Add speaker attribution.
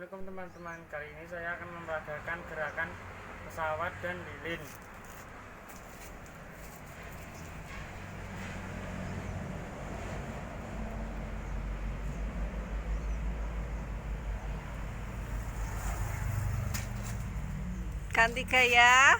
Speaker 1: Assalamualaikum teman-teman. Kali ini saya akan memperagakan gerakan pesawat dan lilin.
Speaker 2: Ganti gaya.